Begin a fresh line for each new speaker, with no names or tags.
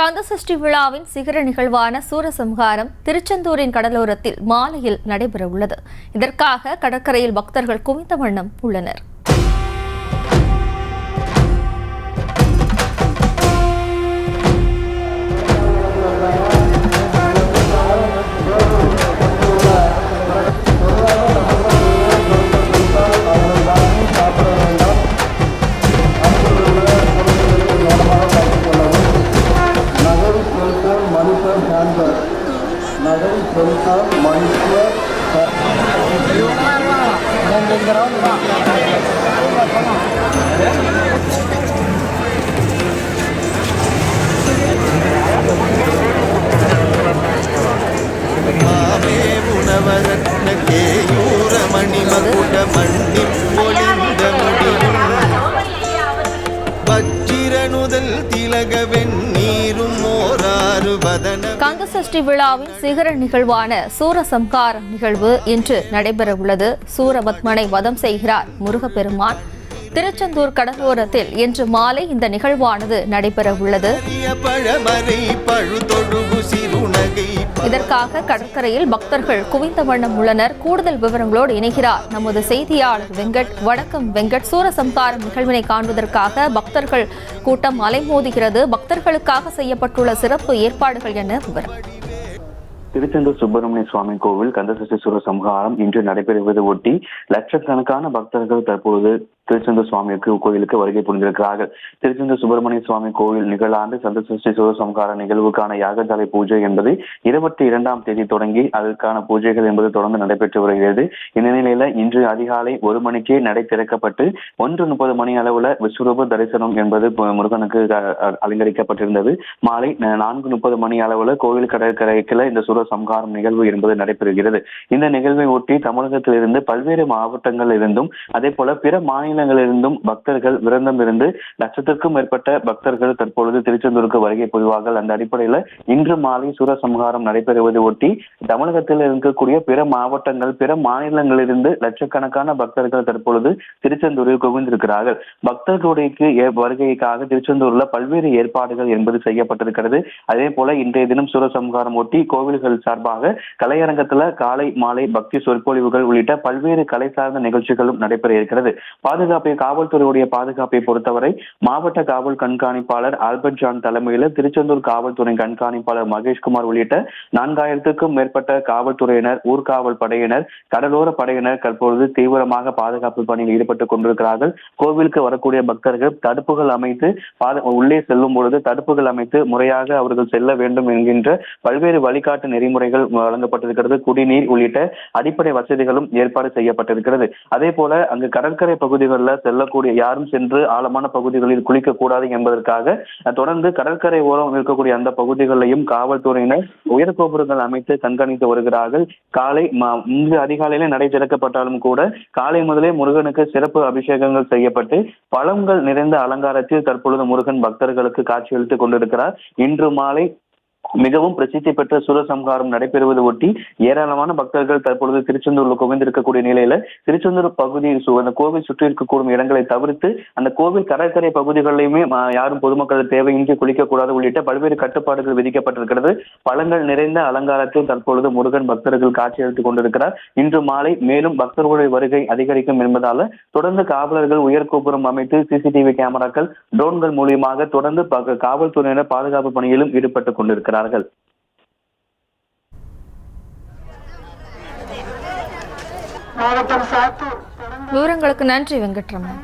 கந்தசஷ்டி விழாவின் சிகர நிகழ்வான சூரசம்ஹாரம் திருச்செந்தூரின் கடலோரத்தில் மாலையில் நடைபெறவுள்ளது. இதற்காக கடற்கரையில் பக்தர்கள் குவிந்த வண்ணம் உள்ளனர். கந்தசஷ்டி விழாவின் சிகர நிகழ்வான சூரசம்ஹாரம் நிகழ்வு இன்று நடைபெறவுள்ளது. சூரபத்மனை வதம் செய்கிறார் முருகப்பெருமான். திருச்செந்தூர் கடலோரத்தில் இன்று மாலை இந்த நிகழ்வானது நடைபெறவுள்ளது. இதற்காக கடற்கரையில் பக்தர்கள் குவிந்த வண்ணம் உள்ளனர். கூடுதல் விவரங்களோடு இணைகிறார் நமது செய்தியாளர் வெங்கட். வணக்கம் வெங்கட். சூரசம்ஹாரம் நிகழ்வினை காண்பதற்காக பக்தர்கள் கூட்டம் அலைமோதுகிறது. பக்தர்களுக்காக செய்யப்பட்டுள்ள சிறப்பு ஏற்பாடுகள் என்ன விவரம்?
திருச்செந்தூர் சுப்பிரமணிய சுவாமி கோவில் கந்தசஷ்டி சூரசம்ஹாரம் இன்று நடைபெறுவதை ஒட்டி லட்சக்கணக்கான பக்தர்கள் தற்போது திருச்செந்தூர் சுவாமி கோயிலுக்கு வருகை புரிந்திருக்கிறார்கள். திருச்செந்தூர் சுப்பிரமணிய சுவாமி கோவில் நிகழாண்டு கந்தசஷ்டி சூரசம்ஹார நிகழ்வுக்கான யாகசாலை பூஜை என்பது 22ஆம் தேதி தொடங்கி அதற்கான பூஜைகள் என்பது தொடர்ந்து நடைபெற்று வருகிறது. இந்த நிலையில இன்று அதிகாலை 1 மணிக்கே நடை திறக்கப்பட்டு 1:30 மணி அளவுல விஸ்வரூப தரிசனம் என்பது முருகனுக்கு அலங்கரிக்கப்பட்டிருந்தது. மாலை 4:30 மணி அளவுல கோவில் கடற்கரைக்குள்ள இந்த சூரசம்ஹாரம் நிகழ்வு என்பது நடைபெறுகிறது. இந்த நிகழ்வை ஒட்டி தமிழகத்திலிருந்து பல்வேறு மாவட்டங்களில் இருந்தும் அதே போல பிற மாநிலங்களிலிருந்தும் பக்தர்கள் விரதம் இருந்து லட்சத்திற்கும் மேற்பட்ட பக்தர்கள் தற்பொழுது திருச்செந்தூருக்கு வருகை புரிவார்கள். அந்த அடிப்படையில் இன்று மாலை சூரசம்ஹாரம் நடைபெறுவதை ஒட்டி தமிழகத்தில் இருக்கக்கூடிய பிற மாவட்டங்கள் பிற மாநிலங்களிலிருந்து லட்சக்கணக்கான பக்தர்கள் தற்பொழுது திருச்செந்தூரில் குவிந்திருக்கிறார்கள். பக்தர்களுடைய வருகைக்காக திருச்செந்தூர்ல பல்வேறு ஏற்பாடுகள் என்பது செய்யப்பட்டிருக்கிறது. அதே போல இன்றைய தினம் சூரசம்ஹாரம் ஒட்டி கோவில்கள் சார்பாக கலையரங்கத்துல காலை மாலை பக்தி சொற்பொழிவுகள் உள்ளிட்ட பல்வேறு கலை சார்ந்த நிகழ்ச்சிகளும் நடைபெற இருக்கிறது. காவல்துறையுடைய பாதுகாப்பை பொறுத்தவரை மாவட்ட காவல் கண்காணிப்பாளர் ஆல்பர்ட் ஜான் தலைமையில் திருச்செந்தூர் காவல்துறை கண்காணிப்பாளர் மகேஷ்குமார் உள்ளிட்ட 4000க்கும் மேற்பட்ட காவல்துறையினர், ஊர்காவல் படையினர், கடலோர படையினர் தற்பொழுது தீவிரமாக பாதுகாப்பு பணியில் ஈடுபட்டுக் கொண்டிருக்கிறார்கள். கோவிலுக்கு வரக்கூடிய பக்தர்கள் தடுப்புகள் அமைத்து உள்ளே செல்லும் பொழுது தடுப்புகள் அமைத்து முறையாக அவர்கள் செல்ல வேண்டும் என்கின்ற பல்வேறு வழிகாட்டு நெறிமுறைகள் வழங்கப்பட்டிருக்கிறது. குடிநீர் உள்ளிட்ட அடிப்படை வசதிகளும் ஏற்பாடு செய்யப்பட்டிருக்கிறது. அதே போல அங்கு கடற்கரை பகுதிகளில் செல்லக்கூடிய யாரும் சென்று ஆழமான பகுதிகளில் குளிக்க கூடாது என்பதற்காக தொடர்ந்து கடற்கரை ஓரம் இருக்கக்கூடிய அந்த பகுதிகளையும் காவல்துறையினர் உயர் கோபுரங்கள் அமைத்து கண்காணித்து வருகிறார்கள். காலை இன்று அதிகாலையிலே நடை திறக்கப்பட்டாலும் கூட காலை முதலே முருகனுக்கு சிறப்பு அபிஷேகங்கள் செய்யப்பட்டு பழங்கள் நிறைந்த அலங்காரத்தில் தற்பொழுது முருகன் பக்தர்களுக்கு காட்சியளித்துக் கொண்டிருக்கிறார். இன்று மாலை மிகவும் பிரசித்தி பெற்ற சூரசம்ஹாரம் நடைபெறுவது ஒட்டி ஏராளமான பக்தர்கள் தற்பொழுது திருச்செந்தூர்ல குவிந்திருக்கக்கூடிய நிலையில திருச்செந்தூர் பகுதி அந்த கோவில் சுற்றி இருக்கக்கூடிய இடங்களை தவிர்த்து அந்த கோவில் கடற்கரை பகுதிகளிலுமே யாரும் பொதுமக்கள் தேவையின்றி குளிக்கக்கூடாது உள்ளிட்ட பல்வேறு கட்டுப்பாடுகள் விதிக்கப்பட்டிருக்கிறது. பழங்கள் நிறைந்த அலங்காரத்தில் தற்பொழுது முருகன் பக்தர்கள் காட்சியளித்துக் கொண்டிருக்கிறார். இன்று மாலை மேலும் பக்தர்களுடைய வருகை அதிகரிக்கும் என்பதால தொடர்ந்து காவலர்கள் உயர் கோபுரம் அமைத்து சிசிடிவி கேமராக்கள், ட்ரோன்கள் மூலியமாக தொடர்ந்து காவல்துறையினர் பாதுகாப்பு பணியிலும் ஈடுபட்டுக் கொண்டிருக்கிறார்கள்.
விவரங்களுக்கு நன்றி வெங்கட்ரமன்.